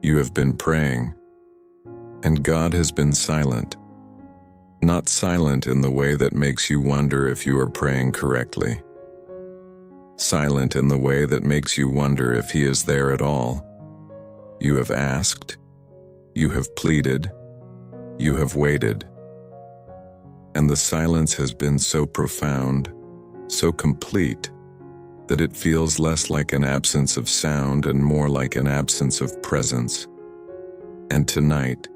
You have been praying, and God has been silent. Not silent in the way that makes you wonder if you are praying correctly. Silent in the way that makes you wonder if He is there at all. You have asked, you have pleaded, you have waited. And the silence has been so profound, so complete, that it feels less like an absence of sound and more like an absence of presence. And tonight,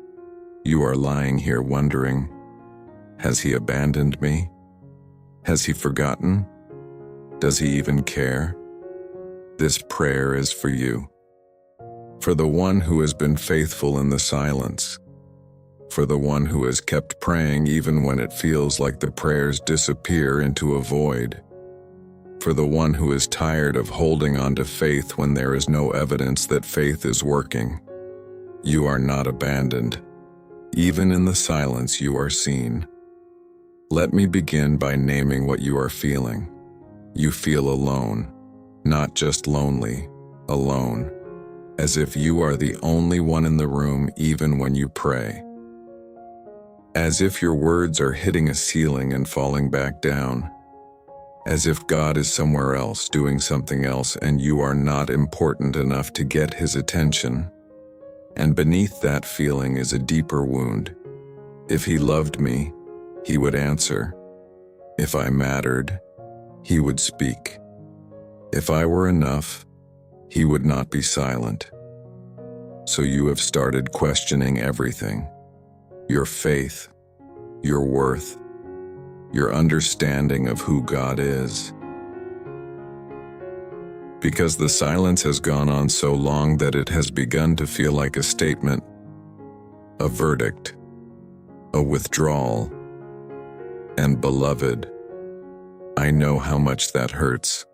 you are lying here wondering, has He abandoned me? Has He forgotten? Does He even care? This prayer is for you. For the one who has been faithful in the silence. For the one who has kept praying even when it feels like the prayers disappear into a void. For the one who is tired of holding on to faith when there is no evidence that faith is working. You are not abandoned. Even in the silence you are seen. Let me begin by naming what you are feeling. You feel alone, not just lonely, alone, as if you are the only one in the room even when you pray. As if your words are hitting a ceiling and falling back down. As if God is somewhere else doing something else and you are not important enough to get His attention. And beneath that feeling is a deeper wound. If He loved me, He would answer. If I mattered, He would speak. If I were enough, He would not be silent. So you have started questioning everything. Your faith, your worth, your understanding of who God is. Because the silence has gone on so long that it has begun to feel like a statement, a verdict, a withdrawal. And beloved, I know how much that hurts.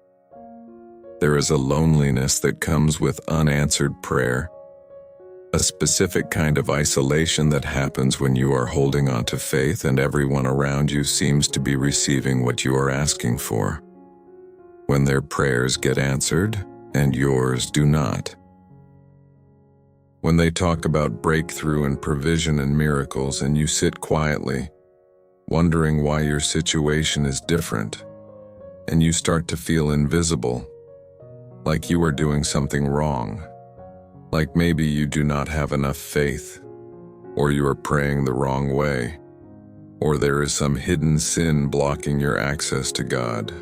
There is a loneliness that comes with unanswered prayer, a specific kind of isolation that happens when you are holding on to faith and everyone around you seems to be receiving what you are asking for. When their prayers get answered and yours do not. When they talk about breakthrough and provision and miracles and you sit quietly, wondering why your situation is different, and you start to feel invisible, like you are doing something wrong. Like maybe you do not have enough faith, or you are praying the wrong way, or there is some hidden sin blocking your access to God.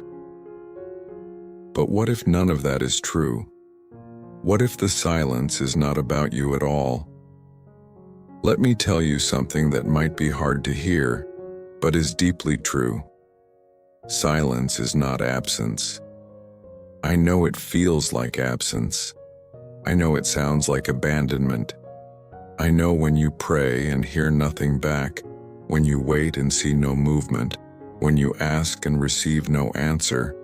But what if none of that is true? What if the silence is not about you at all? Let me tell you something that might be hard to hear, but is deeply true. Silence is not absence. I know it feels like absence. I know it sounds like abandonment. I know when you pray and hear nothing back, when you wait and see no movement, when you ask and receive no answer,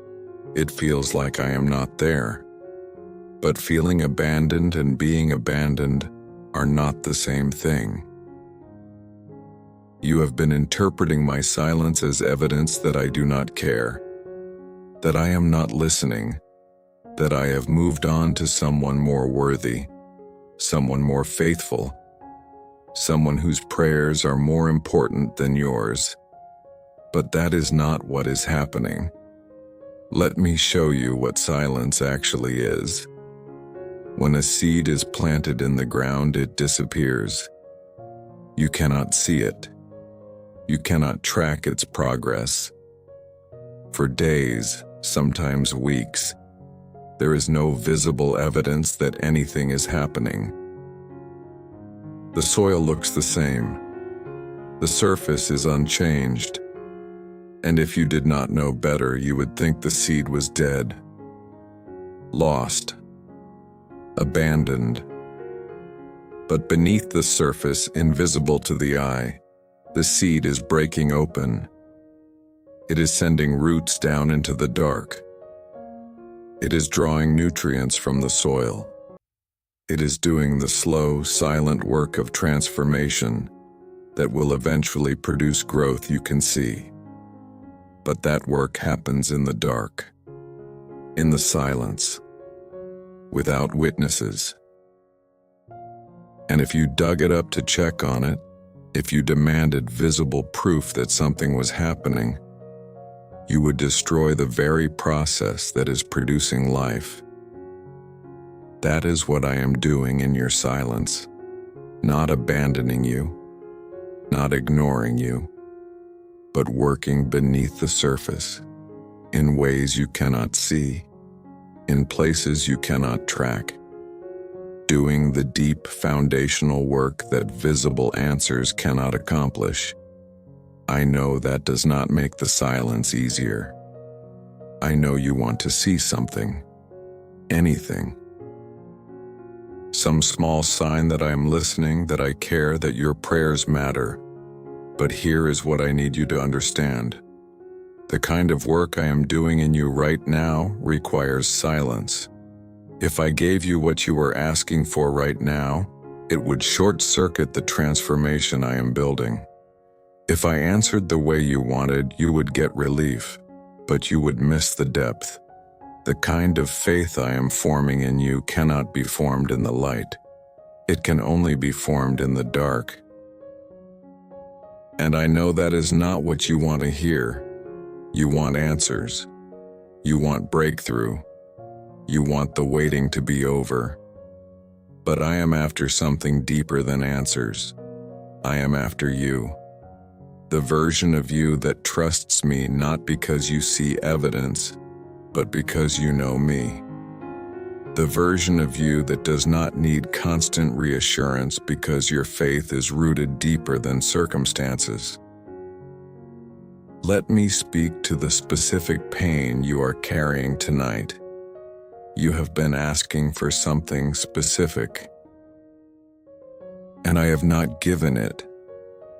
it feels like I am not there. But feeling abandoned and being abandoned are not the same thing. You have been interpreting my silence as evidence that I do not care, that I am not listening, that I have moved on to someone more worthy, someone more faithful, someone whose prayers are more important than yours. But that is not what is happening. Let me show you what silence actually is. When a seed is planted in the ground, it disappears. You cannot see it. You cannot track its progress. For days, sometimes weeks, there is no visible evidence that anything is happening. The soil looks the same. The surface is unchanged. And if you did not know better, you would think the seed was dead, lost, abandoned. But beneath the surface, invisible to the eye, the seed is breaking open. It is sending roots down into the dark. It is drawing nutrients from the soil. It is doing the slow, silent work of transformation that will eventually produce growth you can see. But that work happens in the dark, in the silence, without witnesses. And if you dug it up to check on it, if you demanded visible proof that something was happening, you would destroy the very process that is producing life. That is what I am doing in your silence, not abandoning you, not ignoring you, but working beneath the surface, in ways you cannot see, in places you cannot track, doing the deep foundational work that visible answers cannot accomplish. I know that does not make the silence easier. I know you want to see something, anything. Some small sign that I am listening, that I care, that your prayers matter. But here is what I need you to understand. The kind of work I am doing in you right now requires silence. If I gave you what you were asking for right now, it would short-circuit the transformation I am building. If I answered the way you wanted, you would get relief, but you would miss the depth. The kind of faith I am forming in you cannot be formed in the light. It can only be formed in the dark. And I know that is not what you want to hear. You want answers. You want breakthrough. You want the waiting to be over. But I am after something deeper than answers. I am after you. The version of you that trusts me not because you see evidence, but because you know me. The version of you that does not need constant reassurance because your faith is rooted deeper than circumstances. Let me speak to the specific pain you are carrying tonight. You have been asking for something specific, and I have not given it.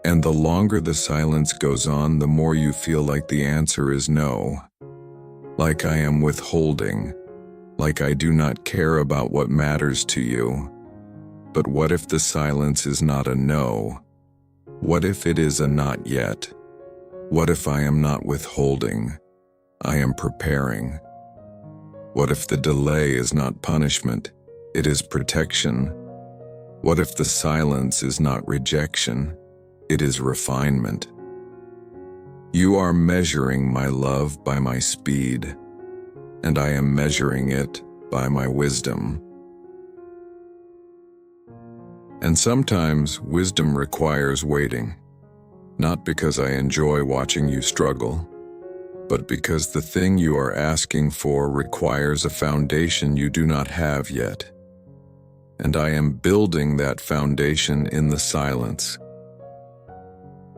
And the longer the silence goes on, the more you feel like the answer is no. Like I am withholding, like I do not care about what matters to you. But what if the silence is not a no? What if it is a not yet? What if I am not withholding? I am preparing. What if the delay is not punishment? It is protection. What if the silence is not rejection? It is refinement. You are measuring my love by my speed, and I am measuring it by my wisdom. And sometimes wisdom requires waiting, not because I enjoy watching you struggle, but because the thing you are asking for requires a foundation you do not have yet. And I am building that foundation in the silence.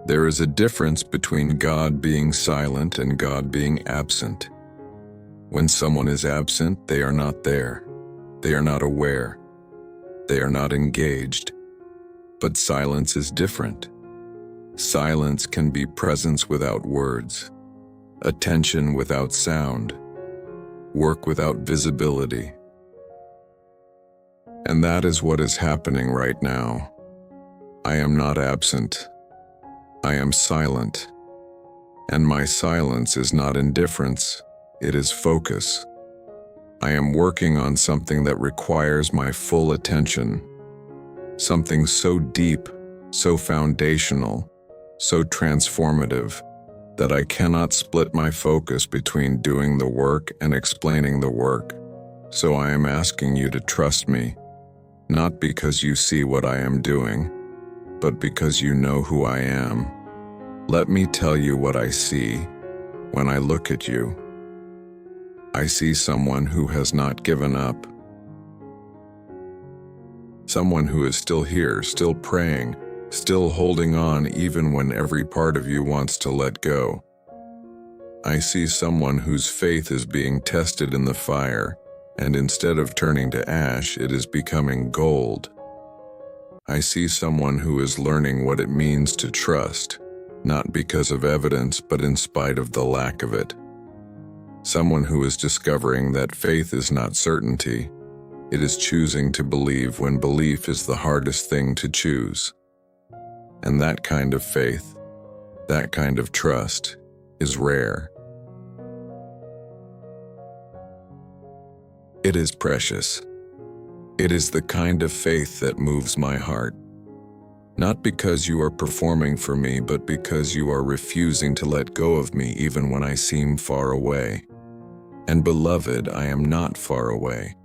There is a difference between God being silent and God being absent. When someone is absent, they are not there. They are not aware. They are not engaged. But silence is different. Silence can be presence without words, attention without sound, work without visibility. And that is what is happening right now. I am not absent. I am silent. And my silence is not indifference, it is focus. I am working on something that requires my full attention. Something so deep, so foundational, so transformative, that I cannot split my focus between doing the work and explaining the work. So I am asking you to trust me, not because you see what I am doing, but because you know who I am. Let me tell you what I see when I look at you. I see someone who has not given up. Someone who is still here, still praying, still holding on even when every part of you wants to let go. I see someone whose faith is being tested in the fire, and instead of turning to ash, it is becoming gold. I see someone who is learning what it means to trust, not because of evidence, but in spite of the lack of it. Someone who is discovering that faith is not certainty. It is choosing to believe when belief is the hardest thing to choose. And that kind of faith, that kind of trust, is rare. It is precious. It is the kind of faith that moves my heart. Not because you are performing for me, but because you are refusing to let go of me even when I seem far away. And beloved, I am not far away.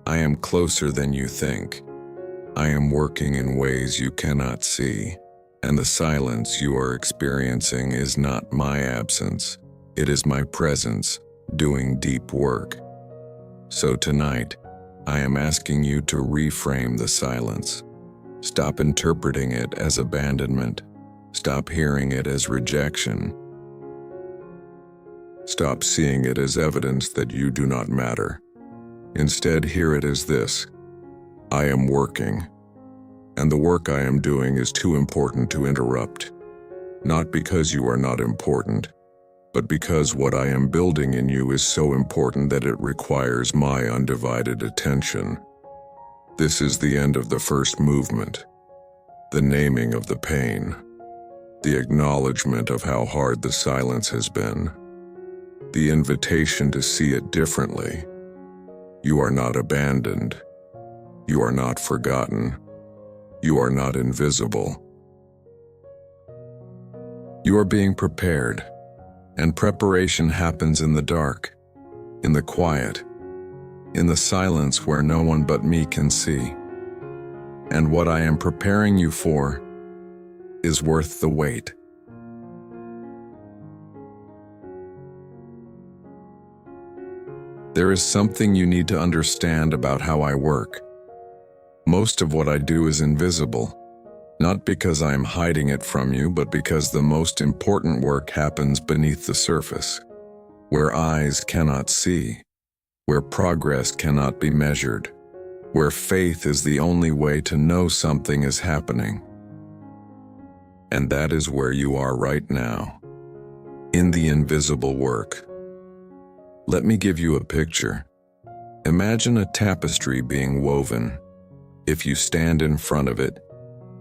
I am closer than you think. I am working in ways you cannot see. And the silence you are experiencing is not my absence. It is my presence, doing deep work. So tonight, I am asking you to reframe the silence. Stop interpreting it as abandonment. Stop hearing it as rejection. Stop seeing it as evidence that you do not matter. Instead, hear it as this: I am working, and the work I am doing is too important to interrupt. Not because you are not important, but because what I am building in you is so important that it requires my undivided attention. This is the end of the first movement, the naming of the pain, the acknowledgement of how hard the silence has been, the invitation to see it differently. You are not abandoned. You are not forgotten. You are not invisible. You are being prepared, and preparation happens in the dark, in the quiet, in the silence where no one but me can see. And what I am preparing you for is worth the wait. There is something you need to understand about how I work. Most of what I do is invisible, not because I am hiding it from you, but because the most important work happens beneath the surface, where eyes cannot see, where progress cannot be measured, where faith is the only way to know something is happening. And that is where you are right now, in the invisible work. Let me give you a picture. Imagine a tapestry being woven. If you stand in front of it,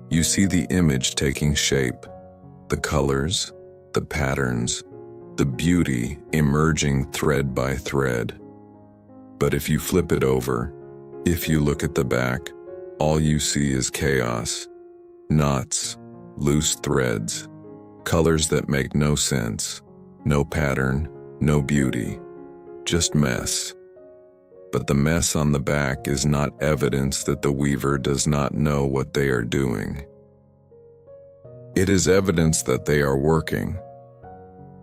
you see the image taking shape, the colors, the patterns, the beauty emerging thread by thread. But if you flip it over, if you look at the back, all you see is chaos, knots, loose threads, colors that make no sense, no pattern, no beauty, just mess. But the mess on the back is not evidence that the weaver does not know what they are doing. It is evidence that they are working.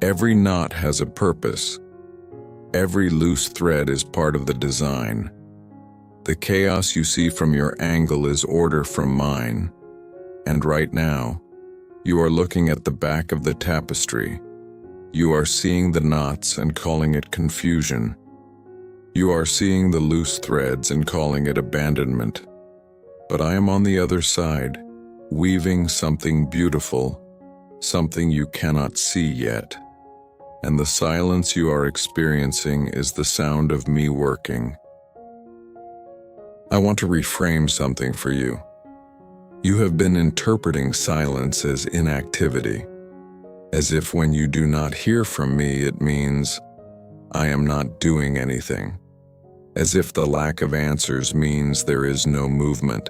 Every knot has a purpose. Every loose thread is part of the design. The chaos you see from your angle is order from mine. And right now, you are looking at the back of the tapestry. You are seeing the knots and calling it confusion. You are seeing the loose threads and calling it abandonment. But I am on the other side, weaving something beautiful, something you cannot see yet. And the silence you are experiencing is the sound of me working. I want to reframe something for you. You have been interpreting silence as inactivity, as if when you do not hear from me, it means I am not doing anything, as if the lack of answers means there is no movement,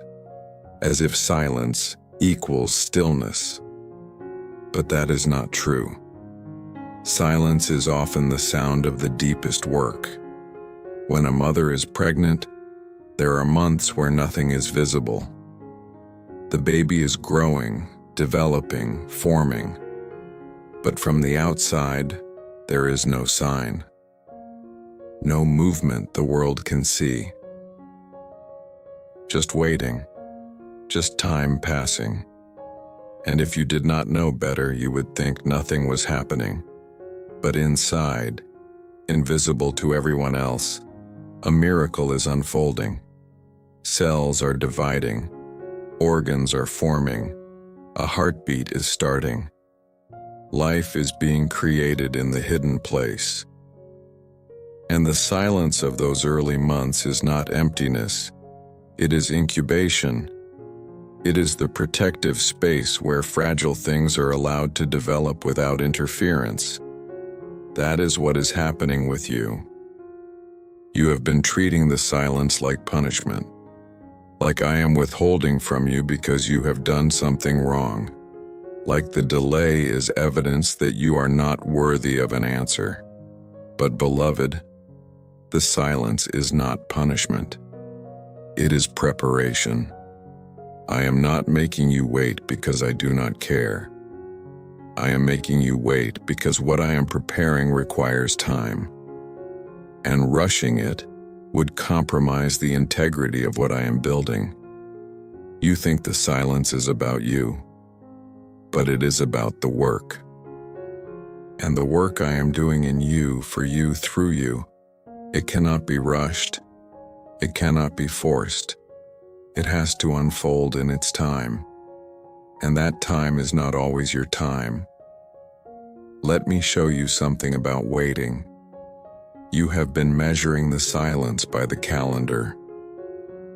as if silence equals stillness. But that is not true. Silence is often the sound of the deepest work. When a mother is pregnant, there are months where nothing is visible. The baby is growing, developing, forming. But from the outside, there is no sign. No movement the world can see. Just waiting. Just time passing. And if you did not know better, you would think nothing was happening. But inside, invisible to everyone else, a miracle is unfolding. Cells are dividing. Organs are forming. A heartbeat is starting. Life is being created in the hidden place. And the silence of those early months is not emptiness. It is incubation. It is the protective space where fragile things are allowed to develop without interference. That is what is happening with you. You have been treating the silence like punishment, like I am withholding from you because you have done something wrong, like the delay is evidence that you are not worthy of an answer. But beloved, the silence is not punishment. It is preparation. I am not making you wait because I do not care. I am making you wait because what I am preparing requires time, and rushing it would compromise the integrity of what I am building. You think the silence is about you, but it is about the work. And the work I am doing in you, for you, through you, it cannot be rushed. It cannot be forced. It has to unfold in its time. And that time is not always your time. Let me show you something about waiting. You have been measuring the silence by the calendar.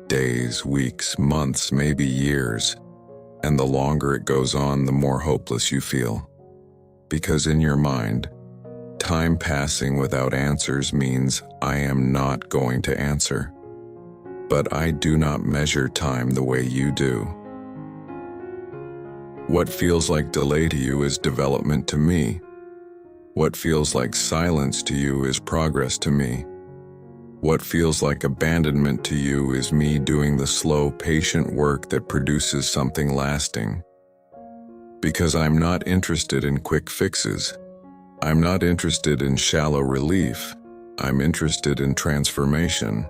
Days, weeks, months, maybe years. And the longer it goes on, the more hopeless you feel. Because in your mind, time passing without answers means I am not going to answer. But I do not measure time the way you do. What feels like delay to you is development to me. What feels like silence to you is progress to me. What feels like abandonment to you is me doing the slow, patient work that produces something lasting. Because I'm not interested in quick fixes. I'm not interested in shallow relief. I'm interested in transformation.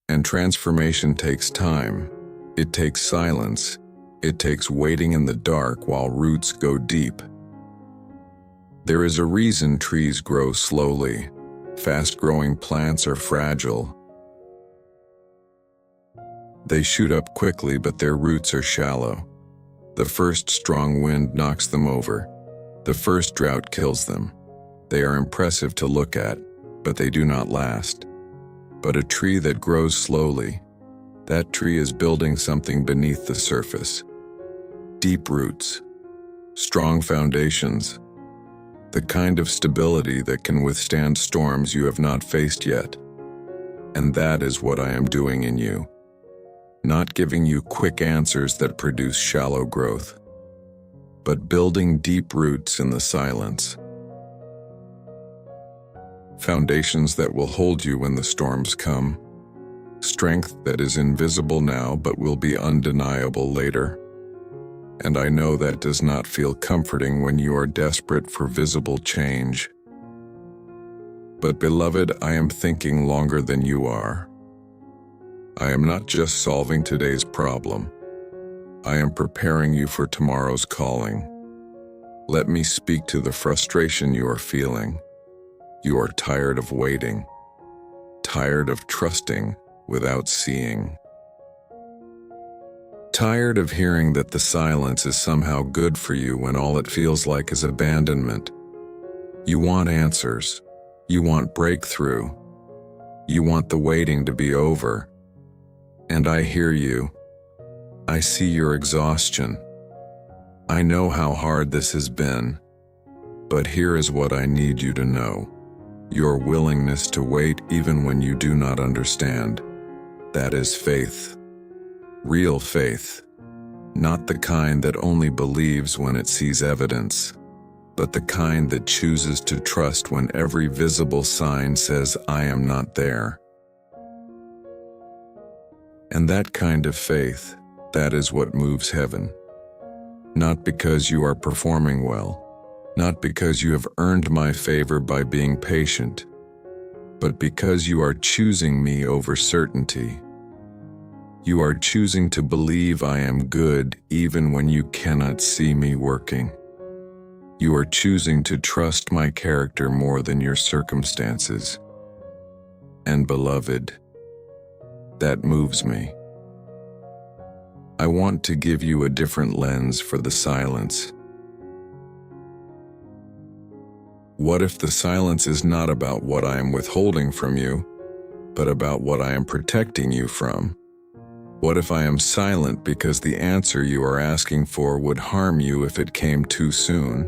And transformation takes time. It takes silence. It takes waiting in the dark while roots go deep. There is a reason trees grow slowly. Fast-growing plants are fragile. They shoot up quickly, but their roots are shallow. The first strong wind knocks them over. The first drought kills them. They are impressive to look at, but they do not last. But a tree that grows slowly, that tree is building something beneath the surface. Deep roots, strong foundations, the kind of stability that can withstand storms you have not faced yet. And that is what I am doing in you. Not giving you quick answers that produce shallow growth, but building deep roots in the silence. Foundations that will hold you when the storms come. Strength that is invisible now but will be undeniable later. And I know that does not feel comforting when you are desperate for visible change. But beloved, I am thinking longer than you are. I am not just solving today's problem. I am preparing you for tomorrow's calling. Let me speak to the frustration you are feeling. You are tired of waiting, tired of trusting without seeing. Tired of hearing that the silence is somehow good for you when all it feels like is abandonment. You want answers. You want breakthrough. You want the waiting to be over. And I hear you. I see your exhaustion. I know how hard this has been. But here is what I need you to know. Your willingness to wait even when you do not understand. That is faith. Real faith, not the kind that only believes when it sees evidence, but the kind that chooses to trust when every visible sign says, I am not there. And that kind of faith, that is what moves heaven. Not because you are performing well, not because you have earned my favor by being patient, but because you are choosing me over certainty. You are choosing to believe I am good even when you cannot see me working. You are choosing to trust my character more than your circumstances. And beloved, that moves me. I want to give you a different lens for the silence. What if the silence is not about what I am withholding from you, but about what I am protecting you from? What if I am silent because the answer you are asking for would harm you if it came too soon?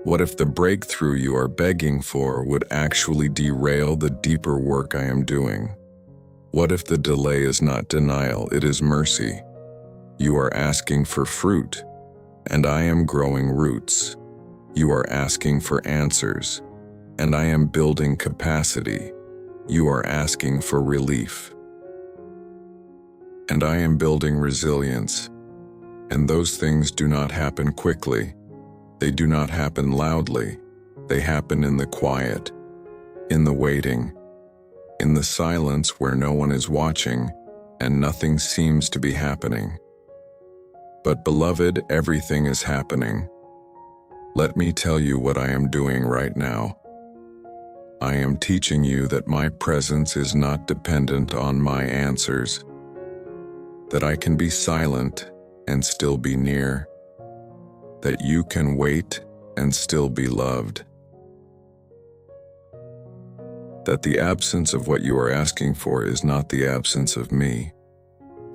What if the breakthrough you are begging for would actually derail the deeper work I am doing? What if the delay is not denial, it is mercy? You are asking for fruit, and I am growing roots. You are asking for answers, and I am building capacity. You are asking for relief, and I am building resilience. And those things do not happen quickly. They do not happen loudly. They happen in the quiet, in the waiting, in the silence where no one is watching and nothing seems to be happening. But beloved, everything is happening. Let me tell you what I am doing right now. I am teaching you that my presence is not dependent on my answers, that I can be silent and still be near, that you can wait and still be loved, that the absence of what you are asking for is not the absence of me.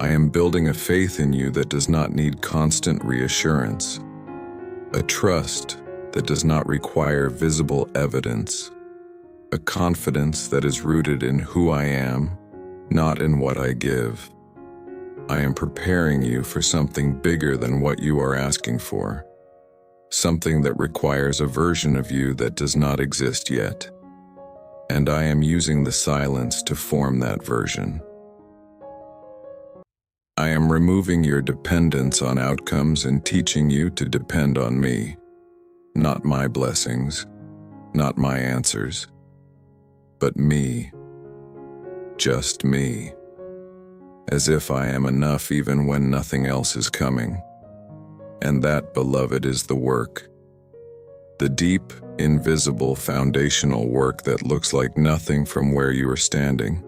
I am building a faith in you that does not need constant reassurance, a trust that does not require visible evidence, a confidence that is rooted in who I am, not in what I give. I am preparing you for something bigger than what you are asking for, something that requires a version of you that does not exist yet. And I am using the silence to form that version. I am removing your dependence on outcomes and teaching you to depend on me, not my blessings, not my answers, but me, just me, as if I am enough even when nothing else is coming. And that, beloved, is the work. The deep, invisible, foundational work that looks like nothing from where you are standing,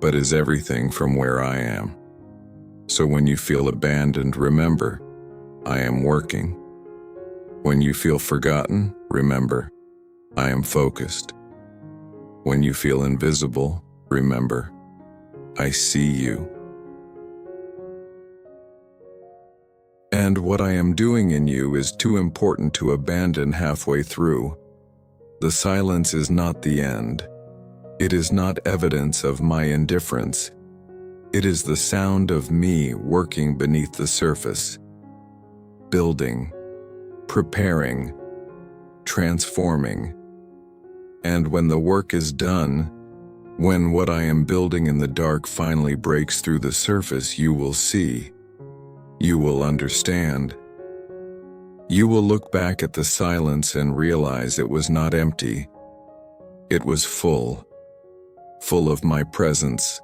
but is everything from where I am. So when you feel abandoned, remember, I am working. When you feel forgotten, remember, I am focused. When you feel invisible, remember, I see you. And what I am doing in you is too important to abandon halfway through. The silence is not the end. It is not evidence of my indifference. It is the sound of me working beneath the surface, building, preparing, transforming. And when the work is done, when what I am building in the dark finally breaks through the surface, you will see. You will understand. You will look back at the silence and realize it was not empty. It was full of my presence,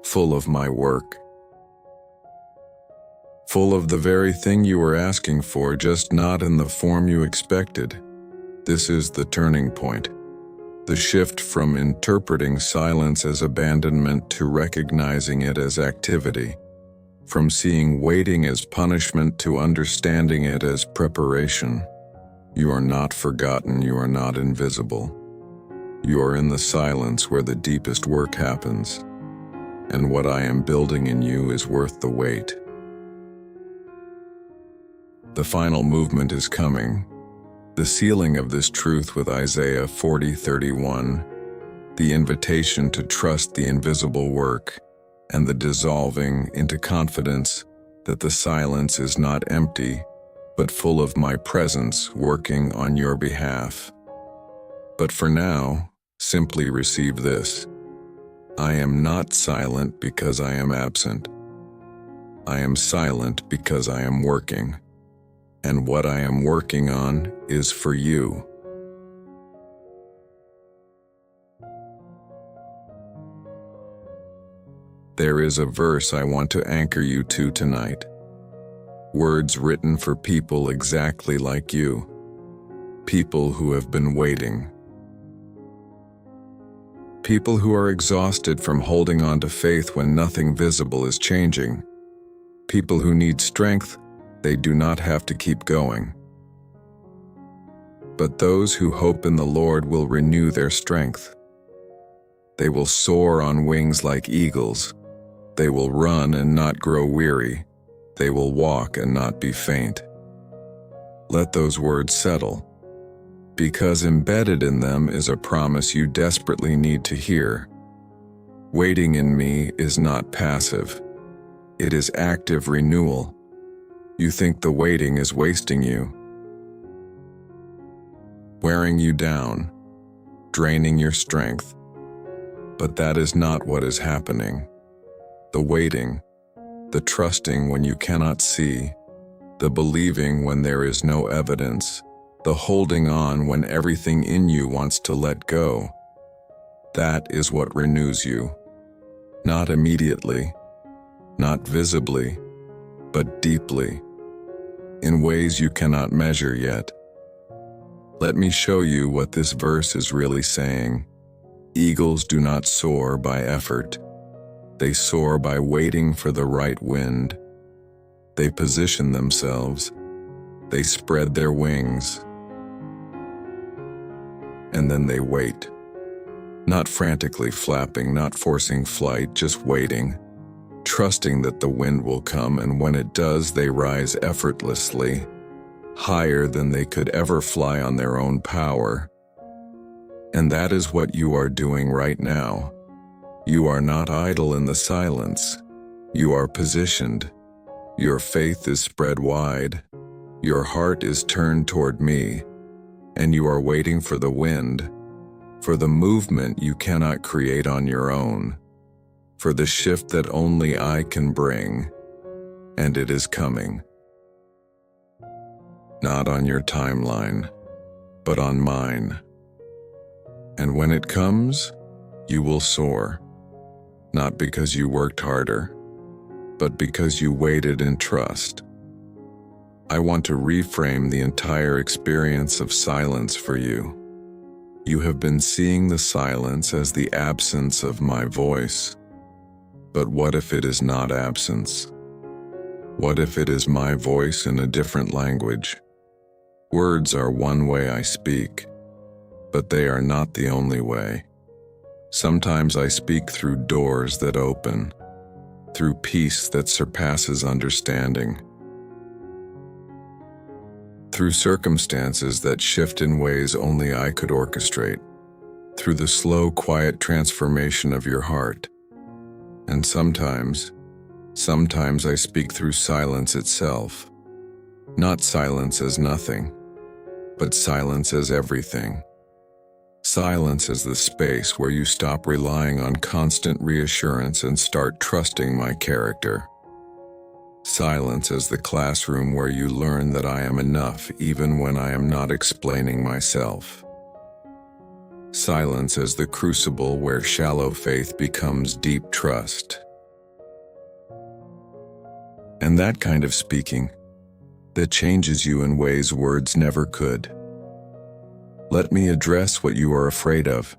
full of my work, full of the very thing you were asking for, just not in the form you expected. This is the turning point, the shift from interpreting silence as abandonment to recognizing it as activity. From seeing waiting as punishment to understanding it as preparation. You are not forgotten, you are not invisible. You are in the silence where the deepest work happens, and what I am building in you is worth the wait. The final movement is coming, the sealing of this truth with Isaiah 40:31, the invitation to trust the invisible work, and the dissolving into confidence that the silence is not empty, but full of my presence working on your behalf. But for now, simply receive this. I am not silent because I am absent. I am silent because I am working, and what I am working on is for you. There is a verse I want to anchor you to tonight. Words written for people exactly like you. People who have been waiting. People who are exhausted from holding on to faith when nothing visible is changing. People who need strength, they do not have to keep going. But those who hope in the Lord will renew their strength. They will soar on wings like eagles. They will run and not grow weary. They will walk and not be faint. Let those words settle, because embedded in them is a promise you desperately need to hear. Waiting in me is not passive. It is active renewal. You think the waiting is wasting you, wearing you down, draining your strength. But that is not what is happening. The waiting, the trusting when you cannot see, the believing when there is no evidence, the holding on when everything in you wants to let go, that is what renews you. Not immediately, not visibly, but deeply, in ways you cannot measure yet. Let me show you what this verse is really saying. Eagles do not soar by effort. They soar by waiting for the right wind. They position themselves. They spread their wings. And then they wait. Not frantically flapping, not forcing flight, just waiting, trusting that the wind will come, and when it does, they rise effortlessly, higher than they could ever fly on their own power. And that is what you are doing right now. You are not idle in the silence. You are positioned. Your faith is spread wide. Your heart is turned toward me, and you are waiting for the wind, for the movement you cannot create on your own, for the shift that only I can bring, and it is coming. Not on your timeline, but on mine. And when it comes, you will soar, not because you worked harder, but because you waited in trust. I want to reframe the entire experience of silence for you. You have been seeing the silence as the absence of my voice. But what if it is not absence? What if it is my voice in a different language? Words are one way I speak, but they are not the only way. Sometimes I speak through doors that open, through peace that surpasses understanding, through circumstances that shift in ways only I could orchestrate, through the slow, quiet transformation of your heart. And sometimes I speak through silence itself. Not silence as nothing, but silence as everything. Silence is the space where you stop relying on constant reassurance and start trusting my character. Silence is the classroom where you learn that I am enough even when I am not explaining myself. Silence is the crucible where shallow faith becomes deep trust. And that kind of speaking, that changes you in ways words never could. Let me address what you are afraid of.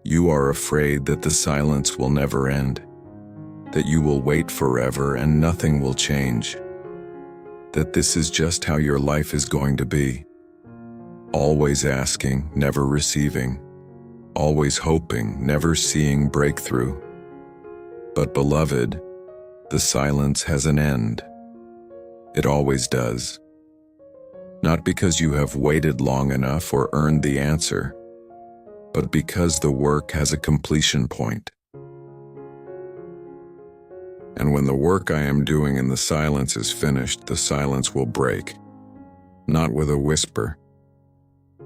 You are afraid that the silence will never end, that you will wait forever and nothing will change, that this is just how your life is going to be. Always asking, never receiving, always hoping, never seeing breakthrough. But beloved, the silence has an end. It always does. Not because you have waited long enough or earned the answer, but because the work has a completion point. And when the work I am doing in the silence is finished, the silence will break, not with a whisper,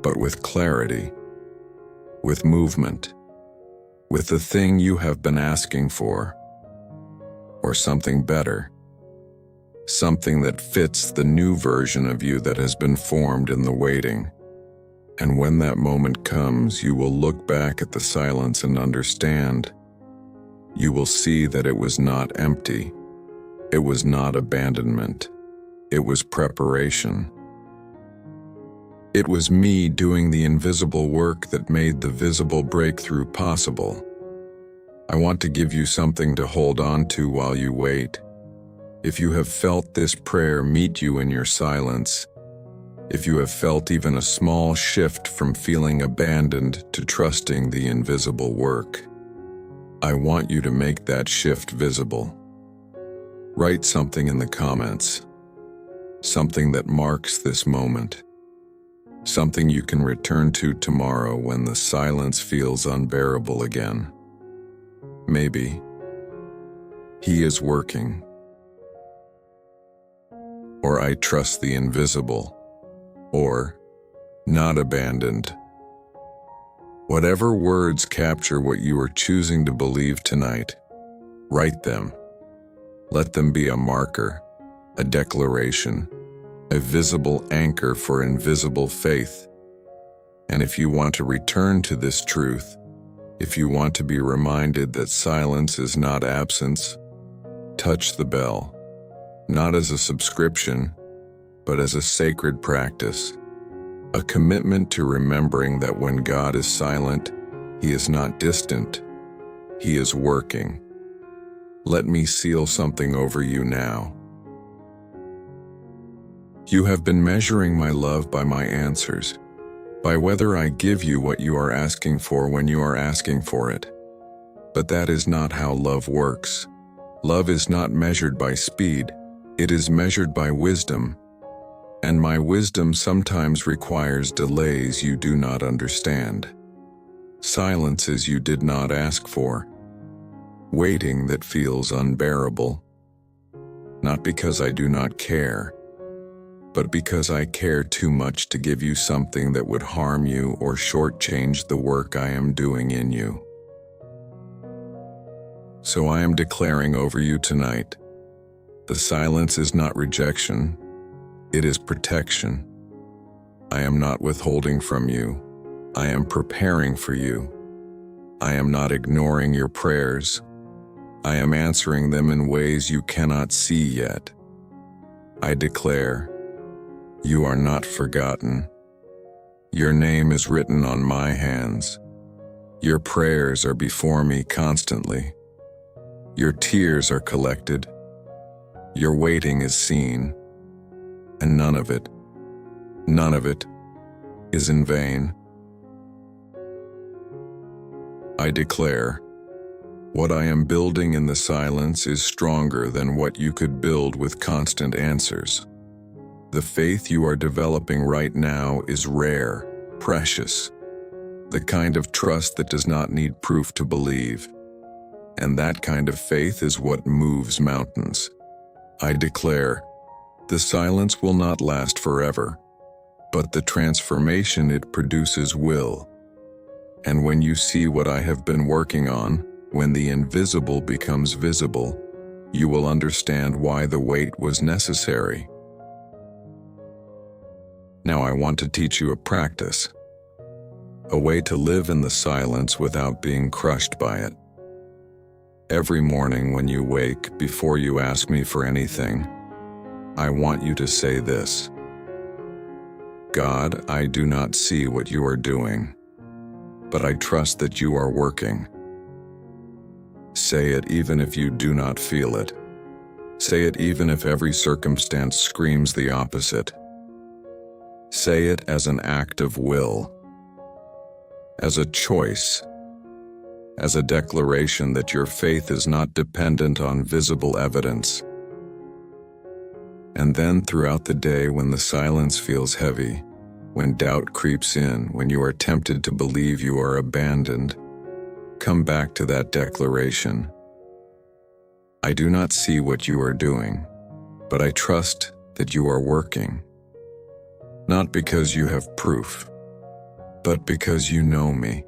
but with clarity, with movement, with the thing you have been asking for, or something better. Something that fits the new version of you that has been formed in the waiting. And when that moment comes, you will look back at the silence and understand. You will see that it was not empty. It was not abandonment. It was preparation. It was me doing the invisible work that made the visible breakthrough possible. I want to give you something to hold on to while you wait. If you have felt this prayer meet you in your silence, if you have felt even a small shift from feeling abandoned to trusting the invisible work, I want you to make that shift visible. Write something in the comments, something that marks this moment, something you can return to tomorrow when the silence feels unbearable again. maybe. He is working. Or I trust the invisible. Or not abandoned. Whatever words capture what you are choosing to believe tonight, write them. Let them be a marker, a declaration, a visible anchor for invisible faith. And if you want to return to this truth, if you want to be reminded that silence is not absence, touch the bell, not as a subscription, but as a sacred practice, a commitment to remembering that when God is silent, He is not distant, He is working. Let me seal something over you now. You have been measuring my love by my answers, by whether I give you what you are asking for when you are asking for it. But that is not how love works. Love is not measured by speed, it is measured by wisdom. And my wisdom sometimes requires delays you do not understand, silences you did not ask for, waiting that feels unbearable. Not because I do not care, but because I care too much to give you something that would harm you or shortchange the work I am doing in you. So I am declaring over you tonight, the silence is not rejection, it is protection. I am not withholding from you, I am preparing for you. I am not ignoring your prayers, I am answering them in ways you cannot see yet. I declare, you are not forgotten. Your name is written on my hands. Your prayers are before me constantly. Your tears are collected. Your waiting is seen. And none of it is in vain. I declare, what I am building in the silence is stronger than what you could build with constant answers. The faith you are developing right now is rare, precious, the kind of trust that does not need proof to believe. And that kind of faith is what moves mountains. I declare, the silence will not last forever, but the transformation it produces will. And when you see what I have been working on, when the invisible becomes visible, you will understand why the wait was necessary. Now I want to teach you a practice, a way to live in the silence without being crushed by it. Every morning when you wake, before you ask me for anything, I want you to say this: God, I do not see what you are doing, but I trust that you are working. Say it even if you do not feel it. Say it even if every circumstance screams the opposite. Say it as an act of will, as a choice, as a declaration that your faith is not dependent on visible evidence. And then throughout the day, when the silence feels heavy, when doubt creeps in, when you are tempted to believe you are abandoned, come back to that declaration. I do not see what you are doing, but I trust that you are working. Not because you have proof, but because you know me.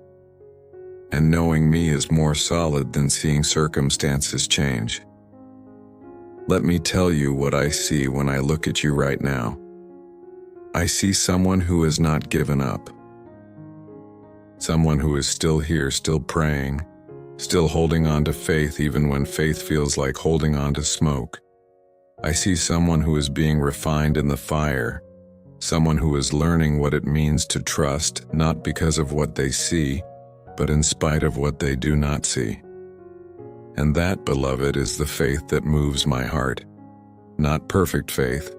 And knowing me is more solid than seeing circumstances change. Let me tell you what I see when I look at you right now. I see someone who has not given up. Someone who is still here, still praying, still holding on to faith even when faith feels like holding on to smoke. I see someone who is being refined in the fire, someone who is learning what it means to trust, not because of what they see, but in spite of what they do not see. And that, beloved, is the faith that moves my heart. Not perfect faith,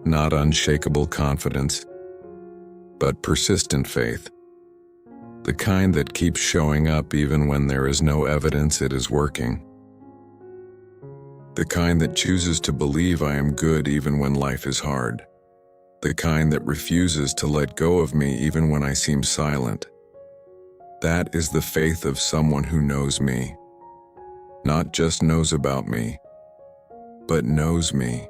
not unshakable confidence, but persistent faith. The kind that keeps showing up even when there is no evidence it is working. The kind that chooses to believe I am good even when life is hard. The kind that refuses to let go of me even when I seem silent. That is the faith of someone who knows me, not just knows about me, but knows me,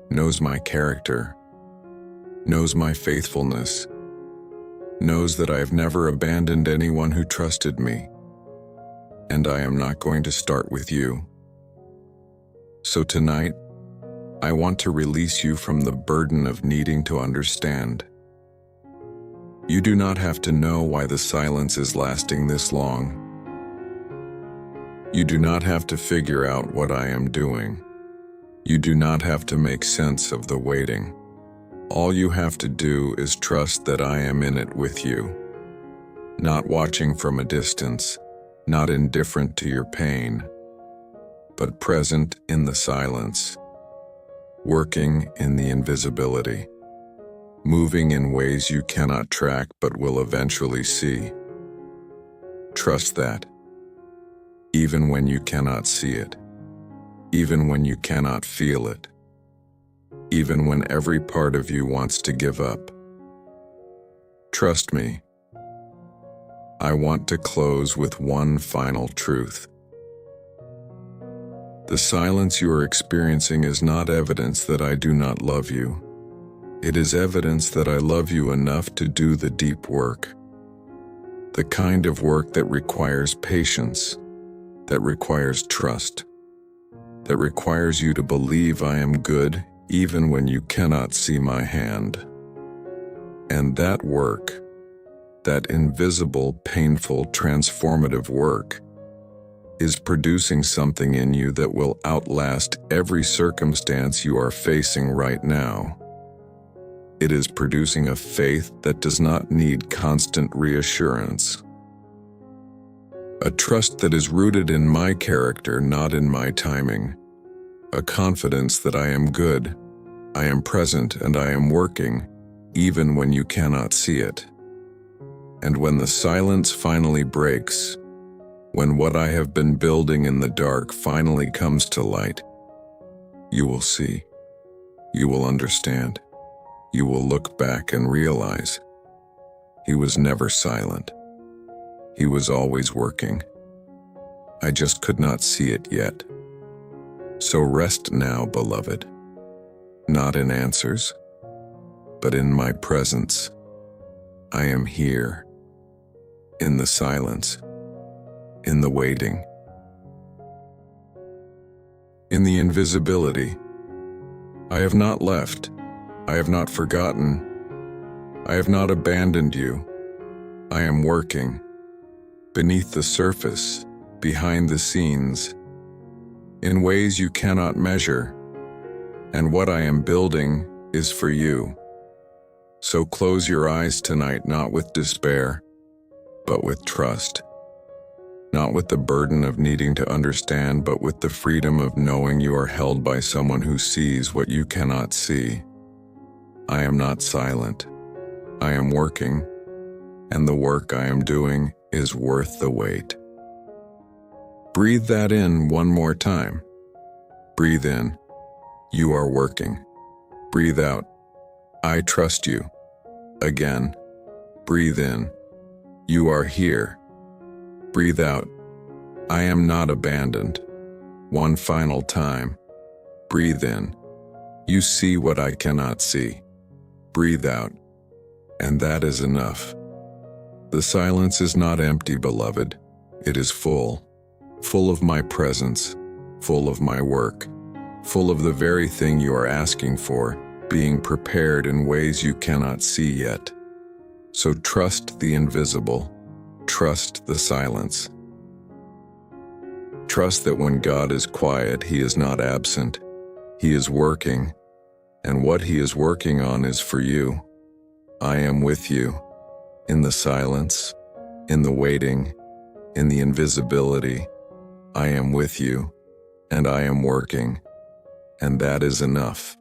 knows my character, knows my faithfulness, knows that I have never abandoned anyone who trusted me, and I am not going to start with you. So tonight, I want to release you from the burden of needing to understand. You do not have to know why the silence is lasting this long. You do not have to figure out what I am doing. You do not have to make sense of the waiting. All you have to do is trust that I am in it with you, not watching from a distance, not indifferent to your pain, but present in the silence, working in the invisibility, moving in ways you cannot track but will eventually see. Trust that, even when you cannot see it, even when you cannot feel it, even when every part of you wants to give up. Trust me. I want to close with one final truth. The silence you are experiencing is not evidence that I do not love you. It is evidence that I love you enough to do the deep work. The kind of work that requires patience, that requires trust, that requires you to believe I am good even when you cannot see my hand. And that work, that invisible, painful, transformative work, is producing something in you that will outlast every circumstance you are facing right now. It is producing a faith that does not need constant reassurance. A trust that is rooted in my character, not in my timing. A confidence that I am good, I am present, and I am working, even when you cannot see it. And when the silence finally breaks, when what I have been building in the dark finally comes to light, you will see, you will understand, you will look back and realize he was never silent. He was always working. I just could not see it yet. So rest now, beloved, not in answers, but in my presence. I am here, in the silence, in the waiting, in the invisibility. I have not left. I have not forgotten. I have not abandoned you. I am working, beneath the surface, behind the scenes, in ways you cannot measure, and what I am building is for you. So close your eyes tonight, not with despair, but with trust. Not with the burden of needing to understand, but with the freedom of knowing you are held by someone who sees what you cannot see. I am not silent. I am working, and the work I am doing is worth the wait. Breathe that in one more time. Breathe in. You are working. Breathe out. I trust you. Again. Breathe in. You are here. Breathe out. I am not abandoned. One final time. Breathe in. You see what I cannot see. Breathe out. And that is enough. The silence is not empty, beloved. It is full. Full of my presence. Full of my work. Full of the very thing you are asking for, being prepared in ways you cannot see yet. So trust the invisible. Trust the silence. Trust that when God is quiet, He is not absent. He is working, and what He is working on is for you. I am with you, in the silence, in the waiting, in the invisibility. I am with you, and I am working, and that is enough.